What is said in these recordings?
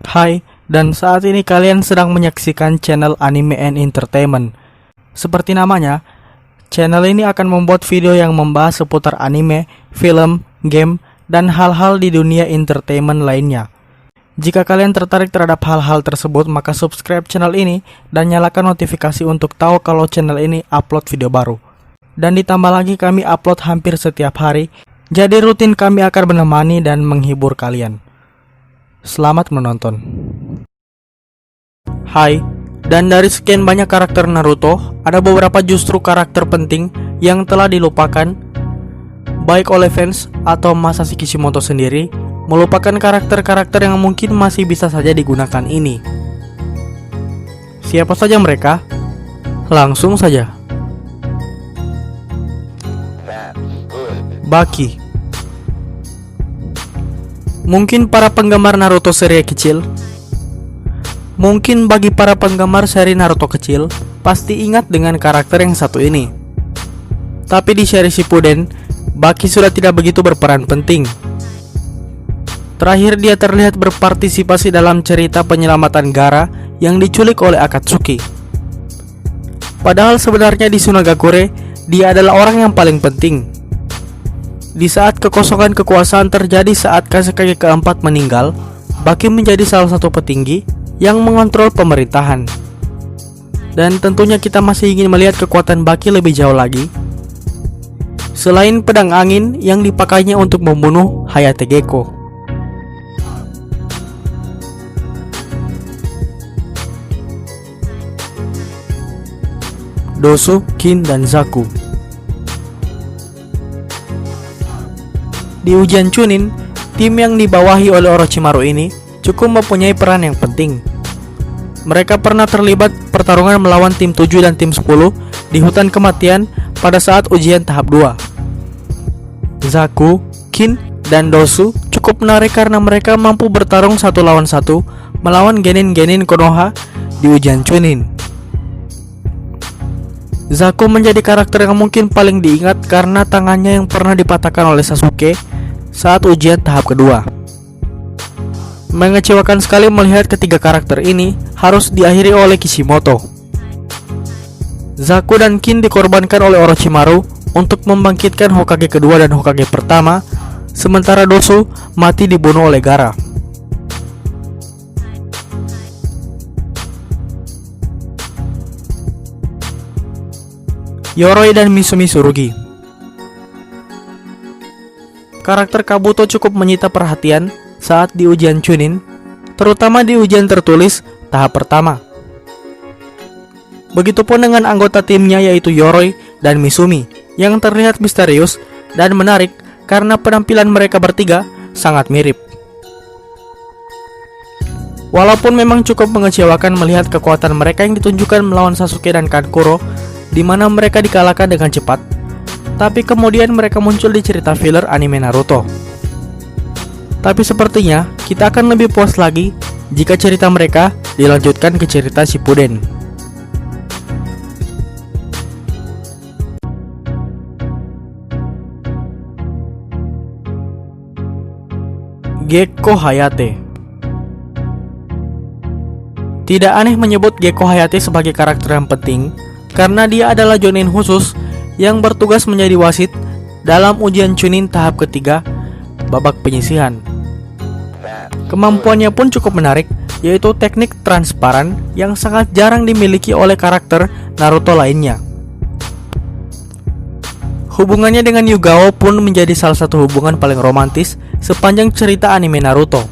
Hai, dan saat ini kalian sedang menyaksikan channel Anime and Entertainment. Seperti namanya, channel ini akan membuat video yang membahas seputar anime, film, game, dan hal-hal di dunia entertainment lainnya. Jika kalian tertarik terhadap hal-hal tersebut, maka subscribe channel ini dan nyalakan notifikasi untuk tahu kalau channel ini upload video baru. Dan ditambah lagi kami upload hampir setiap hari, jadi rutin kami akan menemani dan menghibur kalian. Selamat menonton. Hai, dan dari sekian banyak karakter Naruto, ada beberapa justru karakter penting yang telah dilupakan, baik oleh fans atau Masashi Kishimoto sendiri, melupakan karakter-karakter yang mungkin masih bisa saja digunakan ini. Siapa saja mereka? Langsung saja. Baki. Mungkin para penggemar Naruto seri kecil, mungkin bagi para penggemar seri Naruto kecil, pasti ingat dengan karakter yang satu ini. Tapi di seri Shippuden, Baki sudah tidak begitu berperan penting. Terakhir dia terlihat berpartisipasi dalam cerita penyelamatan Gaara yang diculik oleh Akatsuki. Padahal sebenarnya di Sunagakure, dia adalah orang yang paling penting. Di saat kekosongan kekuasaan terjadi saat Kazekage keempat meninggal, Baki menjadi salah satu petinggi yang mengontrol pemerintahan. Dan tentunya kita masih ingin melihat kekuatan Baki lebih jauh lagi. Selain pedang angin yang dipakainya untuk membunuh Hayate Gecko. Dosu, Kin, dan Zaku. Di ujian Chunin, tim yang dibawahi oleh Orochimaru ini cukup mempunyai peran yang penting. Mereka pernah terlibat pertarungan melawan tim 7 dan tim 10 di hutan kematian pada saat ujian tahap 2. Zaku, Kin, dan Dosu cukup menarik karena mereka mampu bertarung satu lawan satu melawan genin-genin Konoha di ujian Chunin. Zaku menjadi karakter yang mungkin paling diingat karena tangannya yang pernah dipatahkan oleh Sasuke saat ujian tahap kedua. Mengecewakan sekali melihat ketiga karakter ini harus diakhiri oleh Kishimoto. Zaku dan Kin dikorbankan oleh Orochimaru untuk membangkitkan Hokage kedua dan Hokage pertama, sementara Dosu mati dibunuh oleh Gaara. Yoroi dan Misumi Tsurugi. Karakter Kabuto cukup menyita perhatian saat di ujian Chunin, terutama di ujian tertulis tahap pertama. Begitupun dengan anggota timnya yaitu Yoroi dan Misumi yang terlihat misterius dan menarik karena penampilan mereka bertiga sangat mirip. Walaupun memang cukup mengecewakan melihat kekuatan mereka yang ditunjukkan melawan Sasuke dan Kankuro, di mana mereka dikalahkan dengan cepat, tapi kemudian mereka muncul di cerita filler anime Naruto. Tapi sepertinya kita akan lebih puas lagi jika cerita mereka dilanjutkan ke cerita Shippuden. Gecko Hayate. Tidak aneh menyebut Gecko Hayate sebagai karakter yang penting, karena dia adalah jonin khusus yang bertugas menjadi wasit dalam ujian Chunin tahap ketiga, babak penyisihan. Kemampuannya pun cukup menarik, yaitu teknik transparan yang sangat jarang dimiliki oleh karakter Naruto lainnya. Hubungannya dengan Yugao pun menjadi salah satu hubungan paling romantis sepanjang cerita anime Naruto.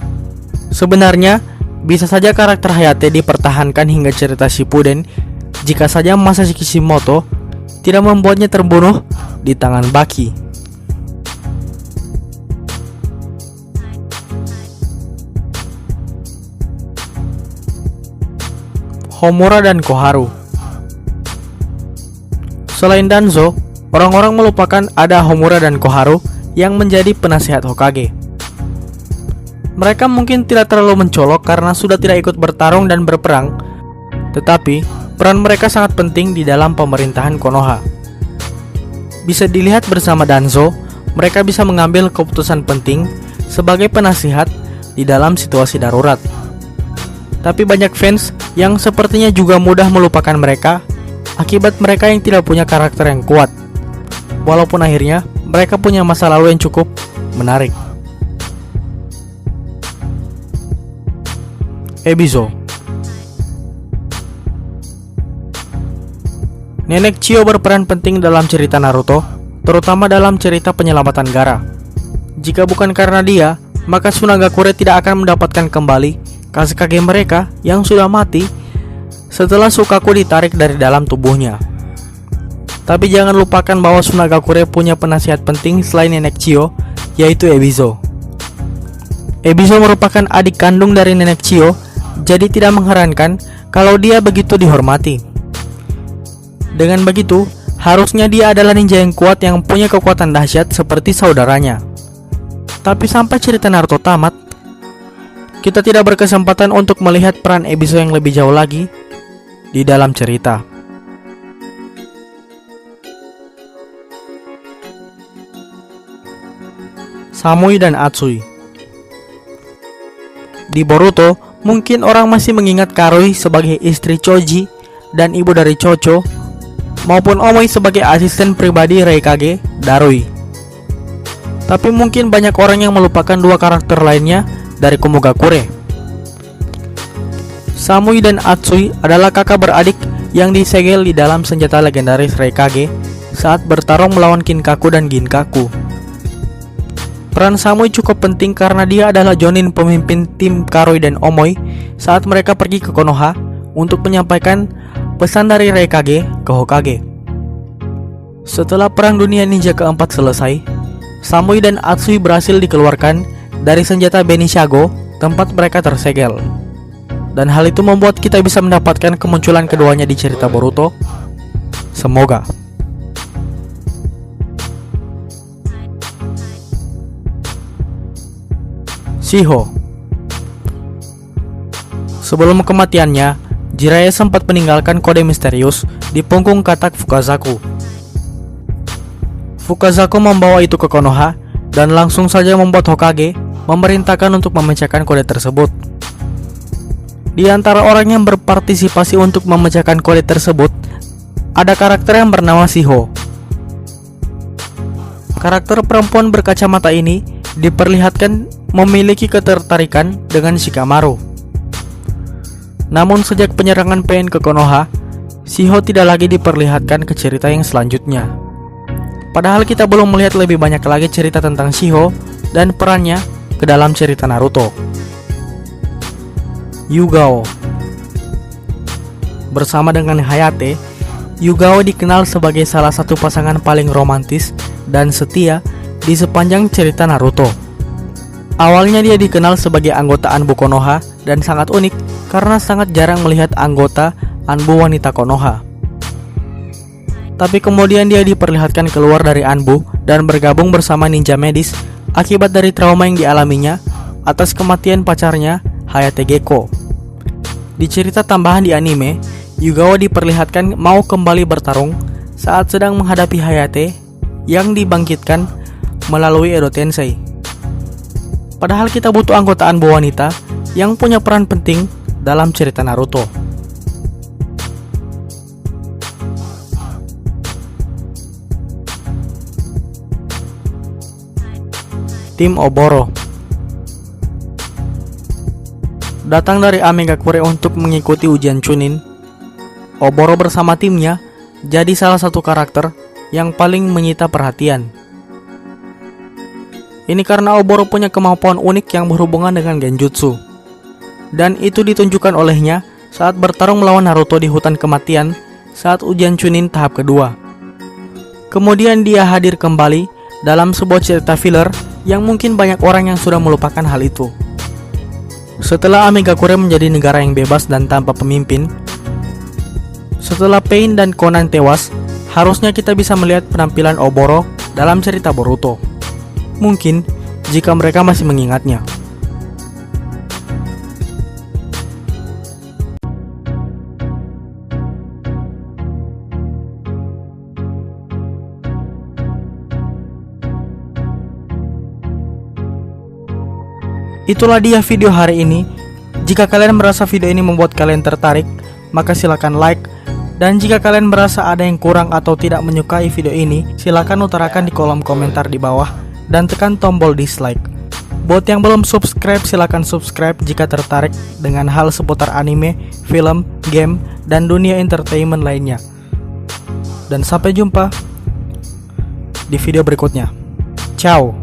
Sebenarnya, bisa saja karakter Hayate dipertahankan hingga cerita Shippuden jika saja Masashi Kishimoto tidak membuatnya terbunuh di tangan Baki. Homura dan Koharu. Selain Danzo, orang-orang melupakan ada Homura dan Koharu yang menjadi penasihat Hokage. Mereka mungkin tidak terlalu mencolok karena sudah tidak ikut bertarung dan berperang, tetapi peran mereka sangat penting di dalam pemerintahan Konoha. Bisa dilihat bersama Danzo, mereka bisa mengambil keputusan penting sebagai penasihat di dalam situasi darurat. Tapi banyak fans yang sepertinya juga mudah melupakan mereka akibat mereka yang tidak punya karakter yang kuat. Walaupun akhirnya mereka punya masa lalu yang cukup menarik. Ebizo. Nenek Chiyo berperan penting dalam cerita Naruto, terutama dalam cerita penyelamatan Gaara. Jika bukan karena dia, maka Tsunagakure tidak akan mendapatkan kembali Kazekage mereka yang sudah mati setelah Sukaku ditarik dari dalam tubuhnya. Tapi jangan lupakan bahwa Tsunagakure punya penasihat penting selain Nenek Chiyo, yaitu Ebizo. Ebizo merupakan adik kandung dari Nenek Chiyo, jadi tidak mengherankan kalau dia begitu dihormati. Dengan begitu, harusnya dia adalah ninja yang kuat yang punya kekuatan dahsyat seperti saudaranya. Tapi sampai cerita Naruto tamat, kita tidak berkesempatan untuk melihat peran Ebizo yang lebih jauh lagi di dalam cerita. Samui dan Atsui. Di Boruto, mungkin orang masih mengingat Karui sebagai istri Choji dan ibu dari Chocho, maupun Omoi sebagai asisten pribadi Raikage, Darui. Tapi mungkin banyak orang yang melupakan dua karakter lainnya dari Komogakure. Samui dan Atsui adalah kakak beradik yang disegel di dalam senjata legendaris Raikage saat bertarung melawan Kinkaku dan Ginkaku. Peran Samui cukup penting karena dia adalah Jonin, pemimpin tim Karui dan Omoi saat mereka pergi ke Konoha untuk menyampaikan pesan dari Raikage ke Hokage. Setelah Perang Dunia Ninja keempat selesai, Samui dan Atsui berhasil dikeluarkan dari senjata Benishago, tempat mereka tersegel. Dan hal itu membuat kita bisa mendapatkan kemunculan keduanya di cerita Boruto. Semoga. Shiho. Sebelum kematiannya, Jiraiya sempat meninggalkan kode misterius di punggung katak Fukazaku. Fukazaku membawa itu ke Konoha dan langsung saja membuat Hokage memerintahkan untuk memecahkan kode tersebut. Di antara orang yang berpartisipasi untuk memecahkan kode tersebut, ada karakter yang bernama Shiho. Karakter perempuan berkacamata ini diperlihatkan memiliki ketertarikan dengan Shikamaru. Namun sejak penyerangan Pain ke Konoha, Shiho tidak lagi diperlihatkan ke cerita yang selanjutnya. Padahal kita belum melihat lebih banyak lagi cerita tentang Shiho dan perannya ke dalam cerita Naruto. Yugao. Bersama dengan Hayate, Yugao dikenal sebagai salah satu pasangan paling romantis dan setia di sepanjang cerita Naruto. Awalnya dia dikenal sebagai anggota Anbu Konoha dan sangat unik karena sangat jarang melihat anggota Anbu wanita Konoha. Tapi kemudian dia diperlihatkan keluar dari Anbu dan bergabung bersama ninja medis akibat dari trauma yang dialaminya atas kematian pacarnya Hayate Gecko. Di cerita tambahan di anime, Yugao diperlihatkan mau kembali bertarung saat sedang menghadapi Hayate yang dibangkitkan melalui Edo Tensei. Padahal kita butuh anggota Anbu wanita yang punya peran penting dalam cerita Naruto. Tim Oboro datang dari Amegakure untuk mengikuti ujian Chunin. Oboro bersama timnya jadi salah satu karakter yang paling menyita perhatian. Ini karena Oboro punya kemampuan unik yang berhubungan dengan genjutsu. Dan itu ditunjukkan olehnya saat bertarung melawan Naruto di hutan kematian saat ujian Chunin tahap kedua. Kemudian dia hadir kembali dalam sebuah cerita filler yang mungkin banyak orang yang sudah melupakan hal itu. Setelah Amegakure menjadi negara yang bebas dan tanpa pemimpin, setelah Pain dan Conan tewas, harusnya kita bisa melihat penampilan Oboro dalam cerita Boruto. Mungkin jika mereka masih mengingatnya. Itulah dia video hari ini. Jika kalian merasa video ini membuat kalian tertarik, maka silakan like. Dan jika kalian merasa ada yang kurang atau tidak menyukai video ini, silakan utarakan di kolom komentar di bawah dan tekan tombol dislike. Buat yang belum subscribe, silakan subscribe jika tertarik dengan hal seputar anime, film, game, dan dunia entertainment lainnya. Dan sampai jumpa di video berikutnya. Ciao.